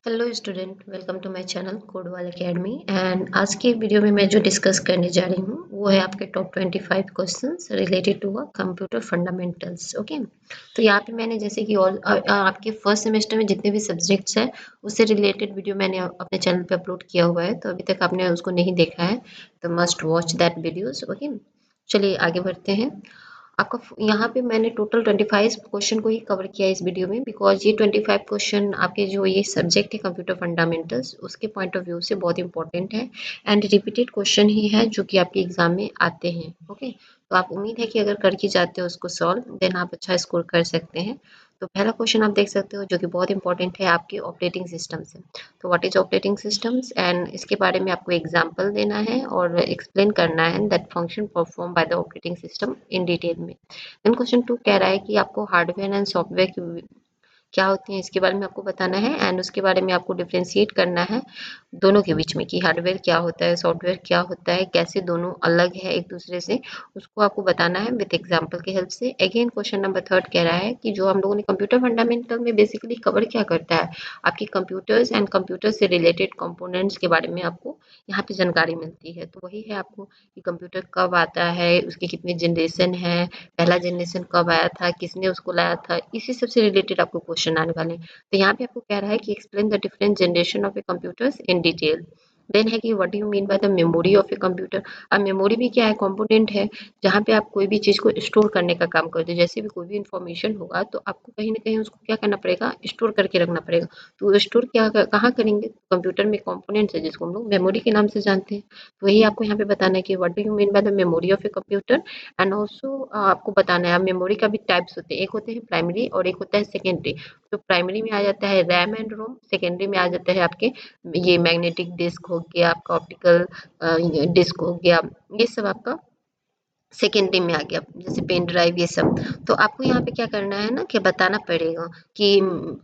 Hello student, welcome to my channel Kodwal academy. And आज की video में मैं जो डिस्कस करने जा रही हूँ वो है आपके top 25 questions related to computer fundamentals. Okay, तो यहाँ पे मैंने जैसे कि ऑल आपके फर्स्ट सेमेस्टर में जितने भी सब्जेक्ट्स हैं उससे रिलेटेड वीडियो मैंने अपने चैनल पे अपलोड किया हुआ है, तो अभी तक आपने उसको नहीं देखा है तो must watch that videos. Okay, चलिए आगे बढ़ते हैं। आपका यहाँ पे मैंने टोटल 25 क्वेश्चन को ही कवर किया है इस वीडियो में, बिकॉज ये 25 क्वेश्चन आपके जो ये सब्जेक्ट है कंप्यूटर फंडामेंटल्स उसके पॉइंट ऑफ व्यू से बहुत इंपॉर्टेंट है एंड रिपीटेड क्वेश्चन ही है जो कि आपके एग्जाम में आते हैं। ओके, तो आप उम्मीद है कि अगर करके जाते हो उसको सॉल्व देन आप अच्छा स्कोर कर सकते हैं। तो पहला क्वेश्चन आप देख सकते हो जो कि बहुत इंपॉर्टेंट है आपके ऑपरेटिंग सिस्टम से। तो what is operating systems and इसके बारे में आपको एग्जांपल देना है और एक्सप्लेन करना है that function perform by the operating system in detail में। देन क्वेश्चन 2 कह रहा है कि आपको हार्डवेयर एंड सॉफ्टवेयर की क्या होती हैं इसके बारे में आपको बताना है एंड उसके बारे में आपको डिफ्रेंशिएट करना है दोनों के बीच में कि हार्डवेयर क्या होता है, सॉफ्टवेयर क्या होता है, कैसे दोनों अलग है एक दूसरे से, उसको आपको बताना है विद एग्जांपल की हेल्प से। अगेन क्वेश्चन नंबर 3 कह रहा है कि जो हम लोगों ने कंप्यूटर फंडामेंटल में बेसिकली कवर क्या करता है, आपकी कंप्यूटर्स एंड कंप्यूटर से रिलेटेड कंपोनेंट्स के बारे में आपको यहाँ पे जानकारी मिलती है। तो वही है आपको कि कंप्यूटर कब आता है, उसके कितने जनरेशन है, पहला जनरेशन कब आया था, किसने उसको लाया था, इसी सब से रिलेटेड आपको क्वेश्चन आने वाले हैं। तो यहाँ पे आपको कह रहा है कि explain the different generation of a computers in detail. Then है कि what do you mean by the memory of a computer. अब मेमोरी भी क्या है, कंपोनेंट है जहाँ पे आप कोई भी चीज़ को स्टोर करने का काम करते हो। जैसे भी कोई भी इंफॉर्मेशन होगा तो आपको कहीं ना कहीं उसको क्या करना पड़ेगा, स्टोर करके रखना पड़ेगा। तो स्टोर क्या कहाँ करेंगे, कंप्यूटर में कंपोनेंट्स है जिसको हम लोग मेमोरी के नाम से जानते हैं। तो वही आपको यहाँ पे बताना है कि what do you mean by the memory of a computer. And also आपको बताना है, मेमोरी का भी टाइप्स होते हैं, एक होते हैं प्राइमरी और एक होता है सेकेंडरी। तो प्राइमरी में आ जाता है रैम एंड रोम, सेकेंडरी में आ जाता है आपके ये मैग्नेटिक डिस्क हो गया, आपका ऑप्टिकल डिस्क हो गया, ये सब आपका सेकेंडरी में आ गया, जैसे पेन ड्राइव ये सब। तो आपको यहाँ पे क्या करना है ना कि बताना पड़ेगा कि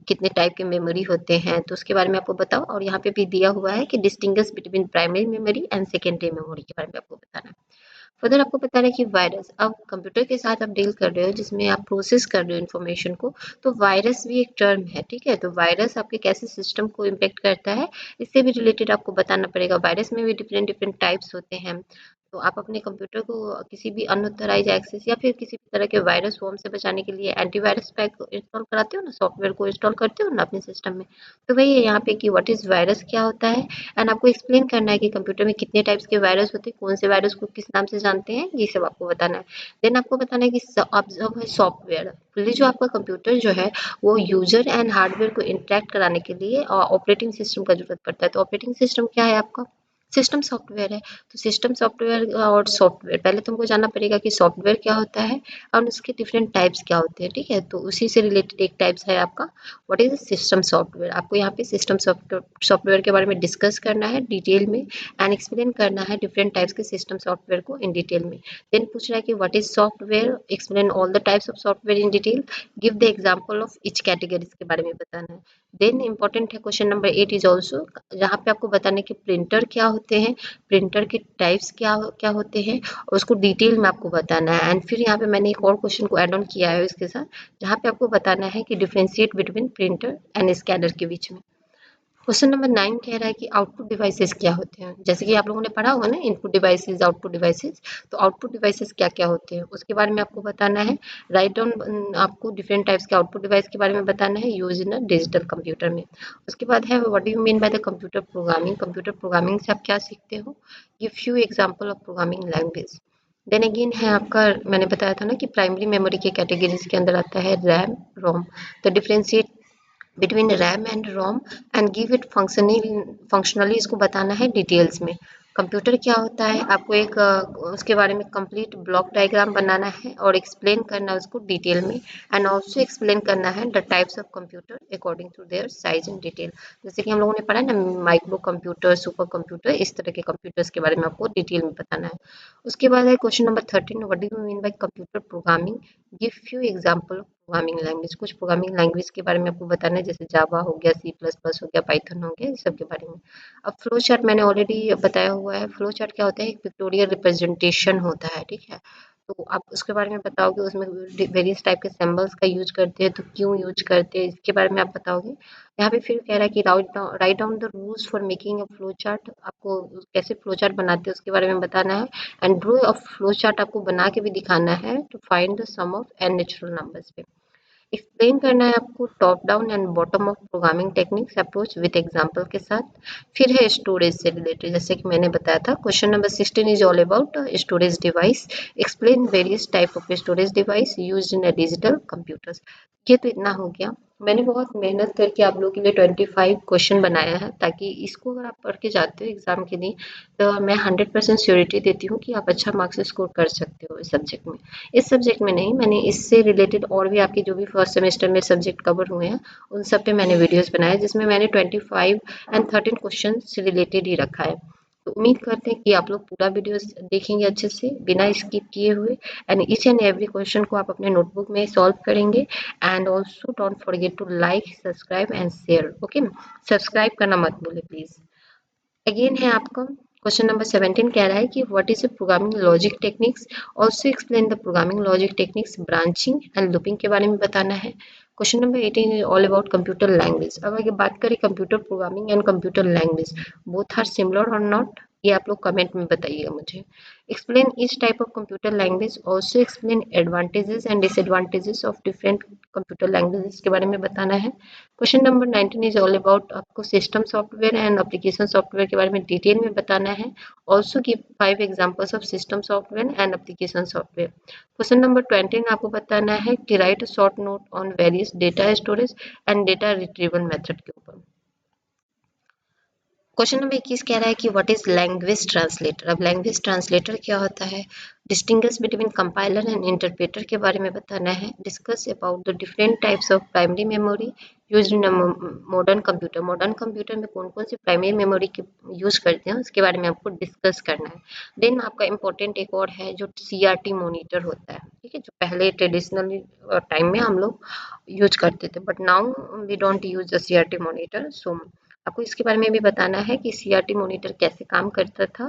कितने टाइप के मेमोरी होते हैं, तो उसके बारे में आपको बताओ। और यहाँ पे भी दिया हुआ है कि distinguish between primary memory and secondary memory के बारे में आपको बताना है। फर्दर आपको बता रहा है कि वायरस, अब कंप्यूटर के साथ आप डील कर रहे हो जिसमें आप प्रोसेस कर रहे हो इन्फॉर्मेशन को, तो वायरस भी एक टर्म है, ठीक है। तो वायरस आपके कैसे सिस्टम को इम्पेक्ट करता है इससे भी रिलेटेड आपको बताना पड़ेगा। वायरस में भी डिफरेंट डिफरेंट टाइप्स होते हैं। तो आप अपने कंप्यूटर को किसी भी अनऑथराइज एक्सेस या फिर किसी भी तरह के वायरस फॉर्म से बचाने के लिए एंटीवायरस पैक इंस्टॉल कराते हो ना, सॉफ्टवेयर को इंस्टॉल करते हो ना अपने सिस्टम में। तो वही है यहाँ पे कि व्हाट इज वायरस क्या होता है एंड आपको एक्सप्लेन करना है कि कंप्यूटर में कितने टाइप्स के वायरस होते हैं, कौन से वायरस को किस नाम से जानते हैं, ये सब आपको बताना है। देन आपको बताना है कि ऑब्जर्व है सॉफ्टवेयर, जो आपका कंप्यूटर जो है वो यूजर एंड हार्डवेयर को इंटरेक्ट कराने के लिए ऑपरेटिंग सिस्टम का जरूरत पड़ता है। तो ऑपरेटिंग सिस्टम क्या है आपका, सिस्टम सॉफ्टवेयर है। तो सिस्टम सॉफ्टवेयर और सॉफ्टवेयर, पहले तुमको जानना पड़ेगा कि सॉफ्टवेयर क्या होता है और उसके डिफरेंट टाइप्स क्या होते हैं, ठीक है। तो उसी से रिलेटेड एक टाइप्स है आपका व्हाट इज सिस्टम सॉफ्टवेयर। आपको यहाँ पे सिस्टम सॉफ्टवेयर के बारे में डिस्कस करना है डिटेल में एंड एक्सप्लेन करना है डिफरेंट टाइप्स के सिस्टम सॉफ्टवेयर को इन डिटेल में। देन पूछ रहा है कि what is software, explain all the types of software in detail, give the example of each category के बारे में बताना है। देन इंपॉर्टेंट है क्वेश्चन नंबर 8 इज ऑल्सो, जहाँ पे आपको बताना है कि प्रिंटर क्या होते हैं, प्रिंटर के टाइप्स क्या क्या होते हैं और उसको डिटेल में आपको बताना है। एंड फिर यहाँ पे मैंने एक और क्वेश्चन को ऐड ऑन किया है इसके साथ, जहाँ पे आपको बताना है कि differentiate between printer and scanner के बीच में। क्वेश्चन नंबर 9 कह रहा है कि आउटपुट डिवाइसेस क्या होते हैं। जैसे कि आप लोगों ने पढ़ा होगा ना, इनपुट डिवाइसेस आउटपुट डिवाइसेस। तो आउटपुट डिवाइसेस क्या क्या होते हैं उसके बारे में आपको बताना है। राइट डाउन, आपको डिफरेंट टाइप्स के आउटपुट डिवाइस के बारे में बताना है use in a digital computer में। उसके बाद है what do you mean by the computer programming, computer programming से आप क्या सीखते हो, ये few example of programming language. Then again है आपका, मैंने बताया था ना कि प्राइमरी मेमोरी के कैटेगरीज के अंदर आता है रैम रोम। तो differentiate between RAM and ROM and give it functionally इसको बताना है डिटेल्स में। कंप्यूटर क्या होता है आपको एक उसके बारे में कंप्लीट ब्लॉक डायग्राम बनाना है और एक्सप्लेन करना है उसको डिटेल में। एंड ऑल्सो एक्सप्लेन करना है the types of computer according to their size in detail. जैसे कि हम लोगों ने पढ़ा है ना, माइक्रो कंप्यूटर, सुपर कंप्यूटर, इस तरह के कंप्यूटर्स के बारे में आपको डिटेल में बताना है। उसके बाद है question number 13, what do you mean bye computer programming, give few example of programming language. कुछ प्रोग्रामिंग लैंग्वेज के बारे में आपको बताना है, जैसे जावा हो गया, सी प्लस प्लस हो गया, पाइथन हो गया, इस सब के बारे में। अब फ्लो चार्ट मैंने ऑलरेडी बताया हुआ है। फ्लो चार्ट क्या होता है, एक पिक्टोरियल रिप्रेजेंटेशन होता है, ठीक है। तो आप उसके बारे में बताओगे, उसमें वेरियस टाइप के सिंबल्स का यूज करते हैं तो क्यों यूज करते हैं इसके बारे में आप बताओगे। यहाँ पे फिर कह रहा है कि write down the rules for making a flow chart, आपको कैसे फ्लो चार्ट बनाते हैं उसके बारे में बताना है। And draw a flow chart आपको बना के भी दिखाना है to find the sum of n natural numbers पे। एक्सप्लेन करना है आपको top down and bottom up programming techniques approach with example के साथ। फिर है स्टोरेज से रिलेटेड, जैसे कि मैंने बताया था question number 16 is all about storage device. Explain various type of storage device used in digital computers. ये तो इतना हो गया। मैंने बहुत मेहनत करके आप लोगों के लिए 25 क्वेश्चन बनाया है, ताकि इसको अगर आप पढ़ के जाते हो एग्जाम के लिए तो मैं 100% श्योरिटी देती हूँ कि आप अच्छा मार्क्स स्कोर कर सकते हो इस सब्जेक्ट में। इस सब्जेक्ट में नहीं, मैंने इससे रिलेटेड और भी आपके जो भी फर्स्ट सेमेस्टर में सब्जेक्ट कवर हुए हैं उन सब पे मैंने वीडियोस बनाए, जिसमें मैंने 25 एंड 13 क्वेश्चन से रिलेटेड ही रखा है। तो उम्मीद करते हैं कि आप लोग पूरा वीडियोस देखेंगे अच्छे से बिना स्किप किए हुए, and each and every question को आप अपने नोटबुक में सॉल्व करेंगे। And also don't forget to like, subscribe and share. Okay, subscribe करना मत भूलें प्लीज। अगेन है आपका क्वेश्चन नंबर 17 कह रहा है कि what is a programming logic techniques, also explain the programming logic techniques, branching and looping के बारे में बताना है। Question number 18 is all about computer language. अब अगर बात करें computer programming and computer language, both are similar और नॉट, ये आप लोग कमेंट में बताइएगा मुझे। Explain each type of computer language, also explain advantages and disadvantages of different computer languages के बारे में बताना है। Question number 19 is all about आपको system software and application software के बारे में डिटेल में बताना है। Also give 5 examples of system software and application software. Question number 20 आपको बताना है कि write a short note on various data storage and data retrieval method के ऊपर। क्वेश्चन नंबर 21 कह रहा है कि व्हाट इज लैंग्वेज ट्रांसलेटर। अब लैंग्वेज ट्रांसलेटर क्या होता है, distinguish between compiler and interpreter के बारे में बताना है। Discuss about the different types of primary memory used in modern computer. Modern computer में कौन कौन सी प्राइमरी मेमोरी की यूज करते हैं उसके बारे में आपको डिस्कस करना है। देन आपका इंपॉर्टेंट एक और है जो CRT मॉनिटर होता है, ठीक है, जो पहले ट्रेडिशनली टाइम में हम लोग यूज करते थे, but now we don't use the CRT monitor. So आपको इसके बारे में भी बताना है कि CRT मॉनिटर कैसे काम करता था।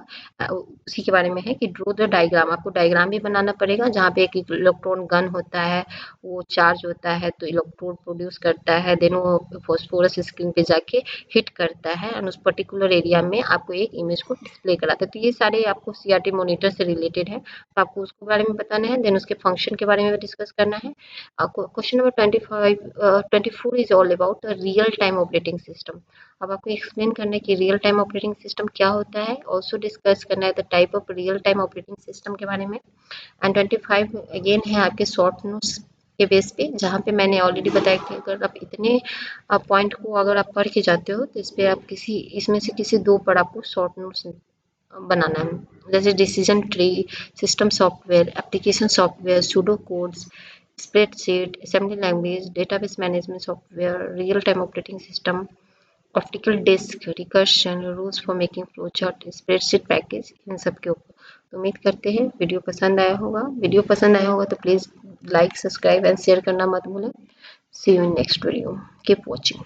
उसी के बारे में है कि ड्रो द डायग्राम, आपको डायग्राम भी बनाना पड़ेगा जहाँ पे एक इलेक्ट्रॉन गन होता है, वो चार्ज होता है तो इलेक्ट्रॉन प्रोड्यूस करता है, देन वो फॉस्फोरस स्क्रीन पे जाके हिट करता है और उस पर्टिकुलर एरिया में आपको एक इमेज को डिस्प्ले कराता है। तो ये सारे आपको CRT मॉनिटर से रिलेटेड है, तो आपको उसके बारे में बताना है। देन उसके फंक्शन के बारे में भी डिस्कस करना है। Question number 24 is all about real time operating system. अब आपको एक्सप्लेन करना है कि रियल टाइम ऑपरेटिंग सिस्टम क्या होता है, ऑल्सो डिस्कस करना है the type of real time operating system के बारे में। एंड 25 अगेन है आपके शॉर्ट नोट्स के बेस पे, जहाँ पे मैंने ऑलरेडी बताया कि अगर आप इतने पॉइंट को अगर आप पढ़ के जाते हो तो इस पे आप इसमें से किसी 2 पर आपको शॉर्ट नोट्स बनाना है, जैसे decision tree, system software, application software, pseudo codes, spreadsheet, assembly language, database management software, real time operating system, optical disc, recursion, rules for making flow chart, spreadsheet package, इन सब के ऊपर। तो उम्मीद करते हैं वीडियो पसंद आया होगा। वीडियो पसंद आया होगा तो please like, subscribe and share करना मत भूलें। See you in next video. Keep watching.